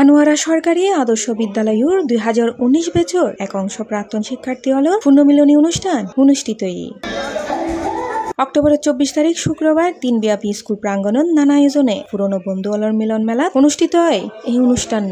আনোয়ারা সরকারি আদর্শ বিদ্যালয়ৰ 2019 বেচৰ এক অংশ প্ৰাক্তন শিক্ষাৰ্থী হলৰ পুণ্যমিলনী অনুষ্ঠান অনুষ্ঠিত। অক্টোবরের 24 তারিখ শুক্রবার দিনব্যাপী স্কুল প্রাঙ্গণত নানা আয়োজনে পুরনো বন্ধুহলৰ মিলন মেলাত অনুষ্ঠিত হয় এই অনুষ্ঠান।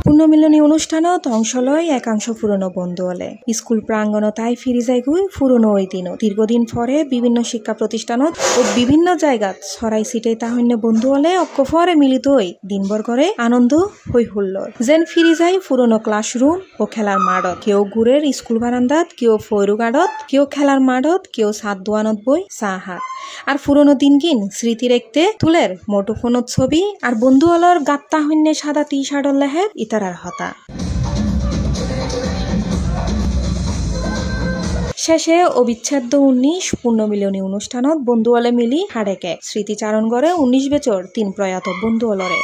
পুণ্যমিলনী অনুষ্ঠানত অংশ লয় একাংশ পুরনো বন্ধুহলে। স্কুল প্রাঙ্গণত আই ফিরি যায় গৈ পুরনো ওই দিন দীর্ঘদিন পরে বিভিন্ন শিক্ষা প্রতিষ্ঠানত ও বিভিন্ন জায়গাত ছড়াই ছিটাই তাহন্য বন্ধুহলে অক্কফরে মিলিত হই দিনভর করে আনন্দ হই হুল্লোর। যেন ফিরি যায় পুরনো ক্লাসরুম ও খেলার মাঠত। কেউ গুড়ের স্কুল বারান্দাত, কেউ ফয়রুগাড়ত, কেউ খেলার মাঠত, কেউ সাত দোয়ানত বই চা হাত। আর পুরনো দিনকিন স্মৃতি রেখতে তুলের মোটোফোনত ছবি আর বন্ধুহলৰ গাত্তা হন্যে সাদা টি শার্টর লেহের ইতারার হতা। শেষে অবিচ্ছেদ্য 19 পুণ্যমিলনী অনুষ্ঠানত বন্ধুহলে মিলি হাড়েকে স্মৃতিচারণ করে 19 বেচর 3 প্রয়াত বন্ধুহলরে।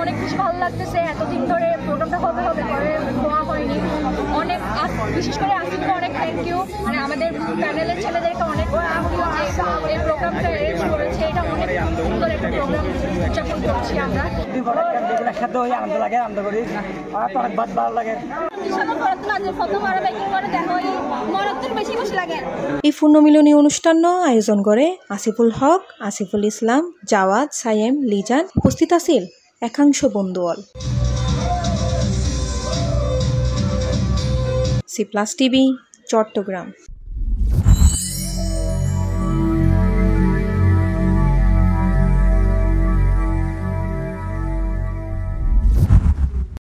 অনেক বেশি ভালো লাগতেছে, এতদিন ধরে প্রোগ্রামটা হবে হবে করে হওয়া হয়নি। অনেক বিশেষ করে আসিফকে অনেক থ্যাংক ইউ, মানে আমাদের প্যানেলের ছেলেদেরকে অনেক থ্যাংক ইউ যে এই প্রোগ্রামটা অ্যারেঞ্জ করেছে। এটা অনেক সুন্দর একটা প্রোগ্রাম উদযাপন করছি আমরা। আনন্দ লাগে, আনন্দ করি, ভালো লাগে। এই পুণ্যমিলনী অনুষ্ঠান আয়োজন করে আসিফুল হক, আসিফুল ইসলাম, জাওয়াদ, সাইয়েম, লিজান। উপস্থিত আছিল একাংশ বন্ধুহল। C+ TV, Chittagong.